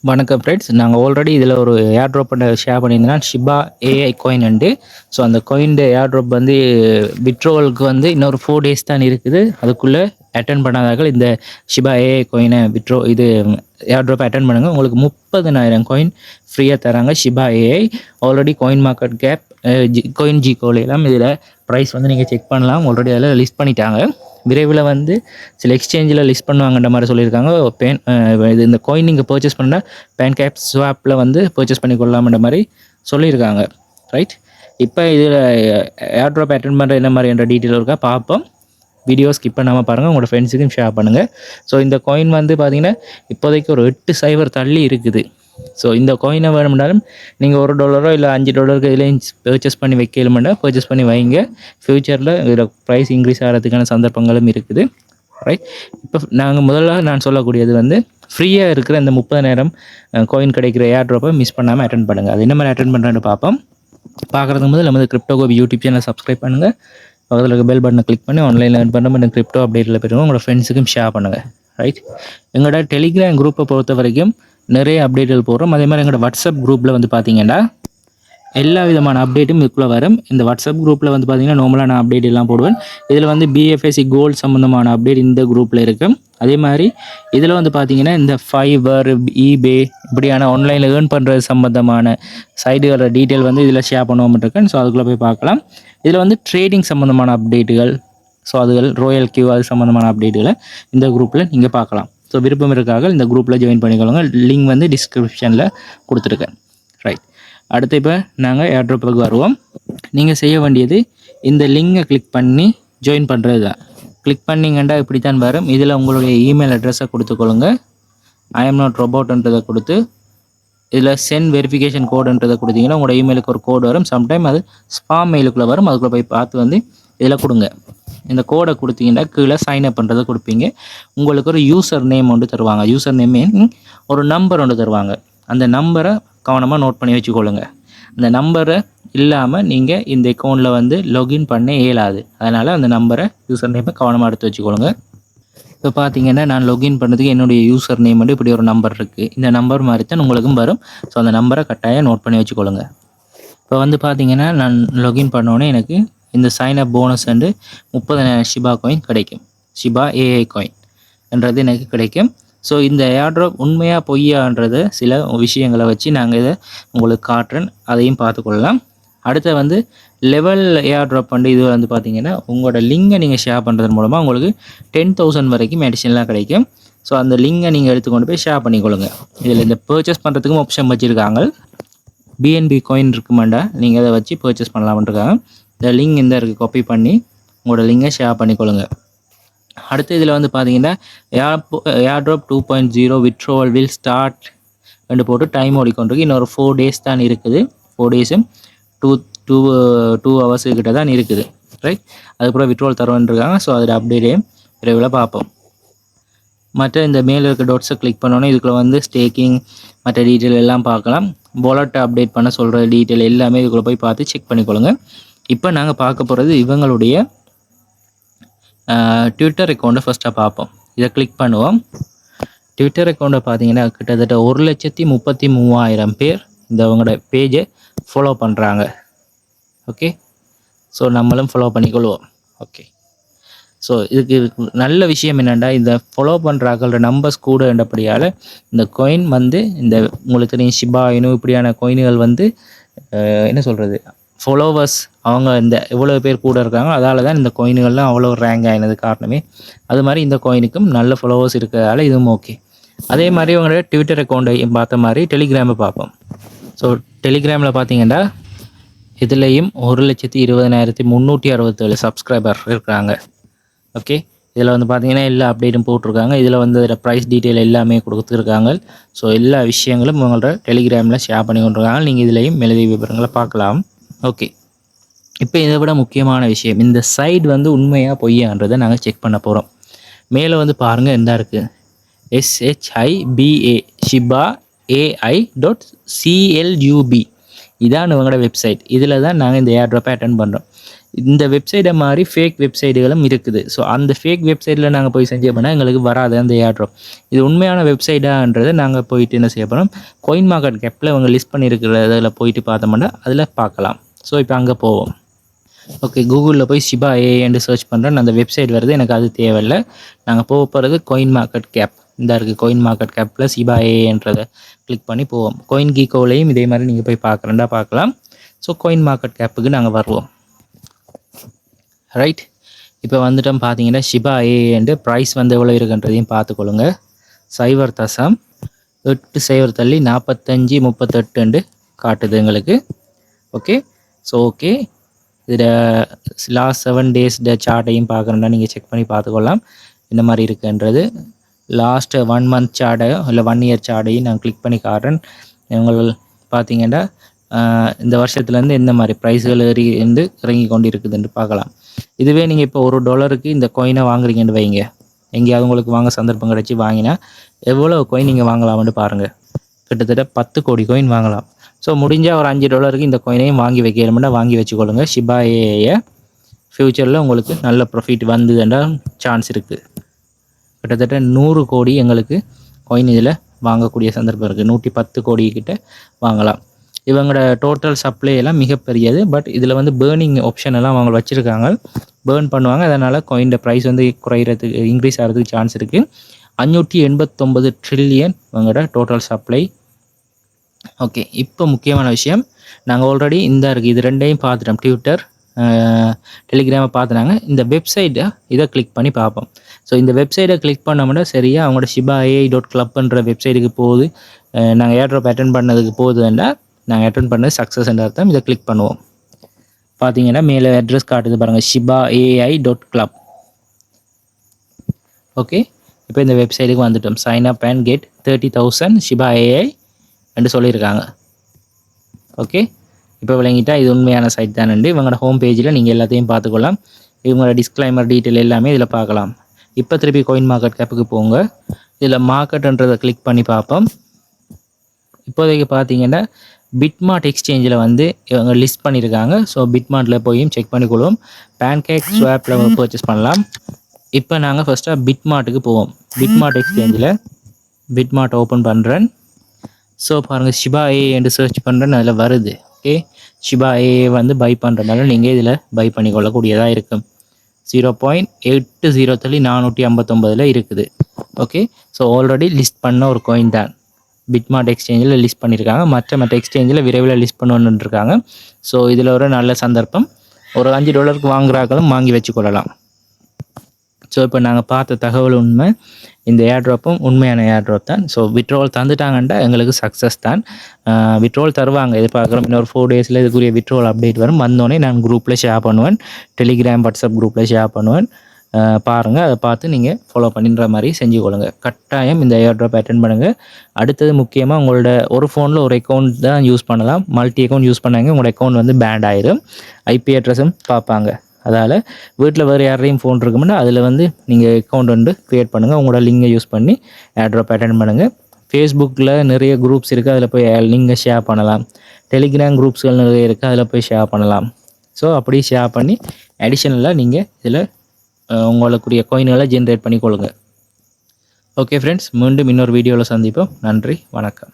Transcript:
வணக்கம் ஃப்ரெண்ட்ஸ். நாங்கள் ஆல்ரெடி இதில் ஒரு ஏர் ட்ராப் ஷேர் பண்ணியிருந்தேன்னா ஷிபா ஏஐ காயின் உண்டு. ஸோ அந்த காயின் ஏர் ட்ராப் வந்து விட்ரோவலுக்கு வந்து இன்னொரு 4 டேஸ் தான் இருக்குது. அதுக்குள்ளே அட்டன் பண்ணாதார்கள் இந்த ஷிபா ஏஐ காயினை ஏர் ட்ராப் அட்டன் பண்ணுங்கள். உங்களுக்கு 30,000 காயின் ஃப்ரீயாக தராங்க. Shiba AI already coin market cap coin ஜி கோலாம் இதில் ப்ரைஸ் வந்து நீங்கள் செக் பண்ணலாம். ஆல்ரெடி அதில் லிஸ்ட் பண்ணிட்டாங்க. விரைவில் வந்து சில எக்ஸ்சேஞ்சில் லிஸ்ட் பண்ணுவாங்கன்ற மாதிரி சொல்லியிருக்காங்க. இந்த காயின் நீங்கள் பர்ச்சேஸ் பண்ணால் பேன்கேப் ஸ்வாப்பில் வந்து பர்ச்சேஸ் பண்ணி கொள்ளலாம்ன்ற மாதிரி சொல்லியிருக்காங்க. ரைட், இப்போ இதில் ஏர் ட்ராப் அட்டென்ட் பண்ணுற என்ன மாதிரி என்ற டீட்டெயில் இருக்கா பார்ப்போம். வீடியோ ஸ்கிப் பண்ணாமல் பாருங்கள், உங்களோட ஃப்ரெண்ட்ஸுக்கும் ஷேர் பண்ணுங்கள். ஸோ இந்த காயின் வந்து பார்த்திங்கன்னா இப்போதைக்கு ஒரு 8 தள்ளி இருக்குது. ஸோ இந்த காயினை வேணும்னாலும் நீங்கள் $1 இல்லை $5 இதுலேயும் பர்ச்சேஸ் பண்ணி வைக்கலுமெண்டா பர்ச்சேஸ் பண்ணி வைங்க. ஃப்யூச்சரில் இதில் ப்ரைஸ் இன்க்ரீஸ் ஆகிறதுக்கான சந்தர்ப்பங்களும் இருக்குது. ரைட், இப்போ நான் சொல்லக்கூடியது வந்து ஃப்ரீயாக இருக்கிற இந்த 30,000 காயின் கிடைக்கிற ஏர் ட்ராப்பை மிஸ் பண்ணாமல் அட்டென்ட் பண்ணுங்கள். அது என்ன மாதிரி அட்டென்ட் பண்ணுறேன்னு பார்ப்போம். பார்க்குறதுக்கு முதல்ல நம்ம கிரிப்டோ கோபி யூடியூப் சேனலை சப்ஸ்கிரைப் பண்ணுங்கள். பக்கத்தில் இருக்க பெல் பட்டனை கிளிக் பண்ணி ஆன்லைனில் ஏர்ன் பண்ணுற மாதிரி கிரிப்டோ அப்டேட்டில் பெறுவோம். உங்களோட ஃப்ரெண்ட்ஸுக்கும் ஷேர் பண்ணுங்கள். ரைட், எங்களோட டெலிகிராம் குரூப்பை பொறுத்த வரைக்கும் நிறைய அப்டேட்டுகள் போடுறோம். அதே மாதிரி எங்களோட வாட்ஸ்அப் குரூப்பில் வந்து பார்த்தீங்கன்னா எல்லா விதமான அப்டேட்டும் இதுக்குள்ளே வரும். இந்த வாட்ஸ்அப் குரூப்பில் வந்து பார்த்தீங்கன்னா நார்மலாக நான் அப்டேட் எல்லாம் போடுவேன். இதில் வந்து பிஎஃப்எஸ்சி கோல்டு சம்மந்தமான அப்டேட் இந்த குரூப்பில் இருக்கும். அதே மாதிரி இதில் வந்து பார்த்தீங்கன்னா இந்த ஃபைவர், ஈபே இப்படியான ஆன்லைனில் ஏர்ன் பண்ணுறது சம்மந்தமான சைடுகளோட டீட்டெயில் வந்து இதில் ஷேர் பண்ணுவோம் இருக்கேன். ஸோ அதுக்குள்ளே போய் பார்க்கலாம். இதில் வந்து ட்ரேடிங் சம்மந்தமான அப்டேட்டுகள், ஸோ அதுகள் ரோயல் கியூ அது சம்மந்தமான அப்டேட்டுகளை இந்த குரூப்பில் நீங்கள் பார்க்கலாம். ஸோ விருப்பம் இருக்காக இந்த குரூப்பில் ஜாயின் பண்ணிக்கொள்ளுங்க. லிங்க் வந்து டிஸ்கிரிப்ஷனில் கொடுத்துருக்கேன். ரைட், அடுத்து இப்போ நாங்கள் ஏர் ட்ராப்புக்கு வருவோம். நீங்கள் செய்ய வேண்டியது இந்த லிங்கை கிளிக் பண்ணி ஜாயின் பண்ணுறது தான். கிளிக் பண்ணிங்கன்னா இப்படி தான் வரும். இதில் உங்களுடைய இமெயில் அட்ரஸை கொடுத்துக்கொள்ளுங்க. IamNotRobot கொடுத்து இதில் சென்ட் வெரிஃபிகேஷன் கோடுன்றதை கொடுத்தீங்கன்னா உங்களோட இமெயிலுக்கு ஒரு கோடு வரும். சம்டைம் அது ஸ்பாம் மெயிலுக்குள்ளே வரும். அதுக்குள்ளே போய் பார்த்து வந்து இதில் கொடுங்க. இந்த கோடை கொடுத்தீங்கன்னா கீழே சைன் அப் பண்ணுறதை கொடுப்பீங்க. உங்களுக்கு ஒரு யூசர் நேம் ஒன்று தருவாங்க. யூசர் நேம் ஒரு நம்பர் ஒன்று தருவாங்க. அந்த நம்பரை கவனமாக நோட் பண்ணி வச்சுக்கொள்ளுங்க. அந்த நம்பரை இல்லாமல் நீங்கள் இந்த அக்கௌண்ட்டில் வந்து லாகின் பண்ண இயலாது. அதனால் அந்த நம்பரை யூசர் நேமை கவனமாக எடுத்து வச்சுக்கொள்ளுங்க. இப்போ பார்த்தீங்கன்னா நான் லாகின் பண்ணுறதுக்கு என்னுடைய யூசர் நேம் வந்து இப்படி ஒரு நம்பர் இருக்குது. இந்த நம்பர் மாதிரி தான் உங்களுக்கும் வரும். ஸோ அந்த நம்பரை கட்டாயம் நோட் பண்ணி வச்சுக்கொள்ளுங்க. இப்போ வந்து பார்த்தீங்கன்னா நான் லாகின் பண்ணோன்னே எனக்கு இந்த சைன் அப் போனஸ் வந்து 30,000 ஷிபா காயின் கிடைக்கும். ஷிபா ஏஐ காயின் என்றது எனக்கு கிடைக்கும். ஸோ இந்த ஏர் ட்ராப் உண்மையாக பொய்யான்றது சில விஷயங்களை வச்சு நாங்கள் இதை உங்களுக்கு காட்டுறேன். அதையும் பார்த்துக்கொள்ளலாம். அடுத்து வந்து லெவல் ஏர் ட்ராப் வந்து இது வந்து பார்த்தீங்கன்னா உங்களோட லிங்கை நீங்கள் ஷேர் பண்ணுறது மூலமாக உங்களுக்கு 10,000 வரைக்கும் மெடிசன்லாம் கிடைக்கும். ஸோ அந்த லிங்கை நீங்கள் எடுத்துக்கொண்டு போய் ஷேர் பண்ணிக்கொள்ளுங்க. இதில் இந்த பர்ச்சேஸ் பண்ணுறதுக்கும் ஆப்ஷன் வச்சுருக்காங்க. பிஎன்பி காயின் இருக்குமாண்டா நீங்கள் அதை வச்சு பர்ச்சேஸ் பண்ணலாம்ன்றிருக்காங்க. இந்த லிங்க் இந்த இருக்குது, காப்பி பண்ணி உங்களோட லிங்கை ஷேர் பண்ணிக்கொள்ளுங்க. அடுத்து இதில் வந்து பார்த்தீங்கன்னா ஏர் ட்ராப் 2.0 விட்ரோவல் வில் ஸ்டார்ட் ரெண்டு போட்டு டைம் ஓடிக்கொண்டிருக்கு. இன்னொரு 4 டேஸ் தான் இருக்குது. 4 டேஸும் 2 ஹவர்ஸ் கிட்ட தான் இருக்குது. ரைட், அதுக்கப்புறம் விட்ரோவல் தருவான்ருக்காங்க. ஸோ அதில் அப்டேட்டையும் விரைவில் பார்ப்போம். மற்ற இந்த மேலே இருக்க டாட்ஸை கிளிக் பண்ணோன்னே இதுக்குள்ளே வந்து ஸ்டேக்கிங் மற்ற டீட்டெயில் எல்லாம் பார்க்கலாம். வாலெட்டை அப்டேட் பண்ண சொல்கிற டீட்டெயில் எல்லாமே இதுக்குள்ளே போய் பார்த்து செக் பண்ணிக்கொள்ளுங்க. இப்போ நாங்கள் பார்க்க போகிறது இவங்களுடைய ட்விட்டர் அக்கௌண்ட்டை ஃபஸ்ட்டாக பார்ப்போம். இதை கிளிக் பண்ணுவோம். ட்விட்டர் அக்கௌண்ட்டை பார்த்தீங்கன்னா கிட்டத்தட்ட 1,33,000 பேர் இந்த அவங்களோட பேஜை ஃபாலோ பண்ணுறாங்க. ஓகே, ஸோ நம்மளும் ஃபாலோ பண்ணிக்கொள்வோம். ஓகே, ஸோ இதுக்கு நல்ல விஷயம் என்னென்னா இந்த ஃபாலோ பண்ணுறாங்களோட நம்பர்ஸ் கூட என்றபடியால் இந்த காயின் வந்து இந்த உங்களுக்கு தெரியும் ஷிபா இனு இப்படியான காயின்கள் வந்து என்ன சொல்கிறது ஃபாலோவர்ஸ் அவங்க இந்த எவ்வளோ பேர் கூட இருக்காங்க, அதால் தான் இந்த காயின்கள்லாம் அவ்வளோ ரேங்க் ஆகினது காரணமே. அது மாதிரி இந்த காயினுக்கும் நல்ல ஃபாலோவர்ஸ் இருக்கிறதால இதுவும் ஓகே. அதே மாதிரி அவங்களோட ட்விட்டர் அக்கௌண்ட்டை பார்த்த மாதிரி டெலிகிராமை பார்ப்போம். ஸோ டெலிகிராமில் பார்த்தீங்கன்னா இதுலேயும் 1,20,367 சப்ஸ்கிரைபர் இருக்கிறாங்க. ஓகே, இதில் வந்து பார்த்தீங்கன்னா எல்லா அப்டேட்டும் போட்டிருக்காங்க. இதில் வந்து இதில் ப்ரைஸ் டீட்டெயில் எல்லாமே கொடுத்துருக்காங்க. ஸோ எல்லா விஷயங்களும் உங்களோட டெலிகிராமில் ஷேர் பண்ணி கொண்டிருக்காங்க. நீங்கள் இதுலேயும் மேலதிக விவரங்களை பார்க்கலாம். ஓகே, இப்போ இதை விட முக்கியமான விஷயம் இந்த சைட் வந்து உண்மையாக பொய்யான்றதை நாங்கள் செக் பண்ண போகிறோம். மேலே வந்து பாருங்கள் என்ன இருக்குது, SHIBA ஷிபா AI.CLUB இதான் இவங்களோட வெப்சைட். இதில் தான் நாங்கள் இந்த ஏர் ட்ராப்பை அட்டென்ட் பண்ணுறோம். இந்த வெப்சைட்டை மாதிரி ஃபேக் வெப்சைட்டுகளும் இருக்குது. ஸோ அந்த ஃபேக் வெப்சைட்டில் நாங்கள் போய் செஞ்சோம்னா எங்களுக்கு வராது அந்த ஏர்ட்ராப். இது உண்மையான வெப்சைட்டான்றதை நாங்கள் போயிட்டு என்ன செய்ய போகிறோம், காயின் மார்க்கெட் கேப்பில் அவங்க லிஸ்ட் பண்ணியிருக்கிறதில் போயிட்டு பார்த்தோம்னா அதில் பார்க்கலாம். ஸோ இப்போ அங்கே போவோம். ஓகே, கூகுளில் போய் ஷிபா ஏன்னு சர்ச் பண்ணுறேன். அந்த வெப்சைட் வருது, எனக்கு அது தேவையில்லை. நாங்கள் போக போகிறது காயின் மார்க்கெட் கேப். இந்த இருக்குது காயின் மார்க்கெட் கேப்பில் ஷிபா ஏன்றதை கிளிக் பண்ணி போவோம். காயின் கீக்கோலையும் இதே மாதிரி நீங்கள் போய் பார்க்கலாம். ஸோ காயின் மார்க்கெட் கேப்புக்கு நாங்கள் வருவோம். ரைட், இப்போ வந்துட்டோம். பார்த்தீங்கன்னா ஷிபா ஏன்னு ப்ரைஸ் வந்து எவ்வளோ இருக்குன்றதையும் பார்த்துக்கொள்ளுங்க. 0.8 காட்டுது எங்களுக்கு. ஓகே, ஸோ ஓகே, இதில் லாஸ்ட் 7 days சார்ட்டையும் பார்க்குறேன்னா நீங்கள் செக் பண்ணி பார்த்துக்கொள்ளலாம் இந்த மாதிரி இருக்குன்றது. லாஸ்ட்டு 1 month சார்ட்டையோ இல்லை 1 year சார்ட்டையும் நான் கிளிக் பண்ணி காட்டுறேன். இவங்க பார்த்தீங்கன்னா இந்த வருஷத்துலேருந்து எந்த மாதிரி ப்ரைஸ்கள் இறங்கி கொண்டு இருக்குதுன்னு பார்க்கலாம். இதுவே நீங்கள் இப்போ $1 இந்த காயினை வாங்குறீங்கன்னு வைங்க, எங்கேயாவது உங்களுக்கு வாங்க சந்தர்ப்பம் கிடச்சி வாங்கினா எவ்வளோ காயின் நீங்கள் வாங்கலாம்னு பாருங்கள். கிட்டத்தட்ட 10 கோடி காயின் வாங்கலாம். ஸோ முடிஞ்சால் ஒரு $5 இந்த காயினையும் வாங்கி வைக்கணும்னா வாங்கி வச்சுக்கொள்ளுங்க. ஷிபா ஏஐயை ஃப்யூச்சரில் உங்களுக்கு நல்ல ப்ராஃபிட் வந்ததுன்ற சான்ஸ் இருக்குது. கிட்டத்தட்ட 100 கோடி எங்களுக்கு காயின் இதில் வாங்கக்கூடிய சந்தர்ப்பம் இருக்குது. 110 கோடி கிட்ட வாங்கலாம். இவங்களோட டோட்டல் சப்ளை எல்லாம் மிகப்பெரியது. பட் இதில் வந்து பேர்னிங் ஆப்ஷன் எல்லாம் அவங்க வச்சுருக்காங்க, பேர்ன் பண்ணுவாங்க. அதனால் காயினோட ப்ரைஸ் வந்து குறையிறதுக்கு, இன்க்ரீஸ் ஆகிறதுக்கு சான்ஸ் இருக்குது. 589 ட்ரில்லியன் இவங்களோட டோட்டல் சப்ளை. ஓகே, இப்போ முக்கியமான விஷயம், நாங்கள் ஆல்ரெடி இந்த இருக்குது இது ரெண்டையும் பார்த்துட்டோம். ட்விட்டர், டெலிகிராமை பார்த்துனாங்க. இந்த வெப்சைட்டை இதை கிளிக் பண்ணி பார்ப்போம். ஸோ இந்த வெப்சைட்டை கிளிக் பண்ணோம்னா சரியாக அவங்களோட shibaai.clubன்ற வெப்சைட்டுக்கு போகுது. நாங்கள் ஏர்ட்ராப் அட்டென்ட் பண்ணதுக்கு போகுதுன்னா நாங்கள் அட்டென்ட் பண்ணது சக்ஸஸ் என்ற அர்த்தம். இதை கிளிக் பண்ணுவோம். பார்த்தீங்கன்னா மேலே அட்ரஸ் காட்டுது பாருங்கள், shibaai.club. ஓகே, இப்போ இந்த வெப்சைட்டுக்கு வந்துட்டோம். Sign up and get 30,000 Shiba AI என்று சொல்லியிருக்காங்க. ஓகே, இப்போ விளங்கிட்டா இது உண்மையான சைட் தானே. இவங்களோட ஹோம் பேஜில் நீங்கள் எல்லாத்தையும் பார்த்துக்கலாம். இவங்களோட டிஸ்க்ளைமர் டீட்டெயில் எல்லாமே இதில் பார்க்கலாம். இப்போ திருப்பி காயின் மார்க்கெட் கேப்புக்கு போங்க. இதில் மார்க்கெட்ன்றதை கிளிக் பண்ணி பார்ப்போம். இப்போதைக்கு பார்த்தீங்கன்னா பிட்மார்ட் எக்ஸ்சேஞ்சில் வந்து இவங்க லிஸ்ட் பண்ணியிருக்காங்க. ஸோ பிட்மார்ட்டில் போயும் செக் பண்ணிக்கொள்வோம். பேன்கேக் ஸ்வாப்பில் பர்ச்சேஸ் பண்ணலாம். இப்போ நாங்கள் ஃபஸ்ட்டாக பிட்மார்ட்டுக்கு போவோம். பிட்மார்ட் எக்ஸ்சேஞ்சில் பிட்மார்ட் ஓப்பன் பண்ணுறேன். ஸோ பாருங்கள், ஷிபா ஏ என்று சர்ச் பண்ணுறேன்னு அதில் வருது. ஓகே, ஷிபா ஏ வந்து பை பண்ணுறதுனால நீங்கள் இதில் பை பண்ணிக்கொள்ளக்கூடியதாக இருக்கும். 0.80 இருக்குது. ஓகே, ஸோ ஆல்ரெடி லிஸ்ட் பண்ண ஒரு காயின் தான். பிட்மார்ட் எக்ஸ்சேஞ்சில் லிஸ்ட் பண்ணியிருக்காங்க. மற்ற எக்ஸ்சேஞ்சில் விரைவில் லிஸ்ட் பண்ணுன்னு இருக்காங்க. ஸோ இதில் ஒரு நல்ல சந்தர்ப்பம். ஒரு $5 வாங்குறாங்களும் வாங்கி வச்சுக்கொள்ளலாம். ஸோ இப்போ நாங்கள் பார்த்த தகவல் உண்மை. இந்த ஏர்ட்ராப்பும் உண்மையான ஏர்ட்ராப் தான். ஸோ விட்ரோல் தந்துட்டாங்கண்டா எங்களுக்கு சக்ஸஸ் தான். விட்ரோல் தருவாங்க எதிர்பார்க்குறோம். இன்னொரு 4 daysல இதுக்குரிய விட்ரோல் அப்டேட் வரும். வந்தோடனே நான் குரூப்பில் ஷேர் பண்ணுவேன். டெலிகிராம், வாட்ஸ்அப் குரூப்பில் ஷேர் பண்ணுவேன். பாருங்கள், அதை பார்த்து நீங்கள் ஃபாலோ பண்ணின்ற மாதிரி செஞ்சு கொள்ளுங்கள். கட்டாயம் இந்த ஏர்ட்ராப் அட்டென்ட் பண்ணுங்கள். அடுத்தது முக்கியமாக உங்களோட ஒரு ஃபோனில் ஒரு அக்கௌண்ட் தான் யூஸ் பண்ணலாம். மல்டி அக்கௌண்ட் யூஸ் பண்ணாங்க உங்களோட அக்கௌண்ட் வந்து பேண்ட் ஆயிடும். ஐபி அட்ரஸும் பார்ப்பாங்க. அதால் வீட்டில் வேறு யாரையும் ஃபோன் இருக்குமுன்னா அதில் வந்து நீங்கள் அக்கௌண்ட் வந்து க்ரியேட் பண்ணுங்கள். உங்களோட லிங்கை யூஸ் பண்ணி ஏர்ட்ராப் அட்டென்ட் பண்ணுங்கள். ஃபேஸ்புக்கில் நிறைய குரூப்ஸ் இருக்குது, அதில் போய் லிங்கை ஷேர் பண்ணலாம். டெலிகிராம் குரூப்ஸ்கள் நிறைய இருக்குது, அதில் போய் ஷேர் பண்ணலாம். ஸோ அப்படி ஷேர் பண்ணி அடிஷ்னலாக நீங்கள் இதில் உங்களுக்குரிய காயின்களை ஜென்ரேட் பண்ணி கொள்ளுங்கள். ஓகே ஃப்ரெண்ட்ஸ், மீண்டும் இன்னொரு வீடியோவில் சந்திப்போம். நன்றி, வணக்கம்.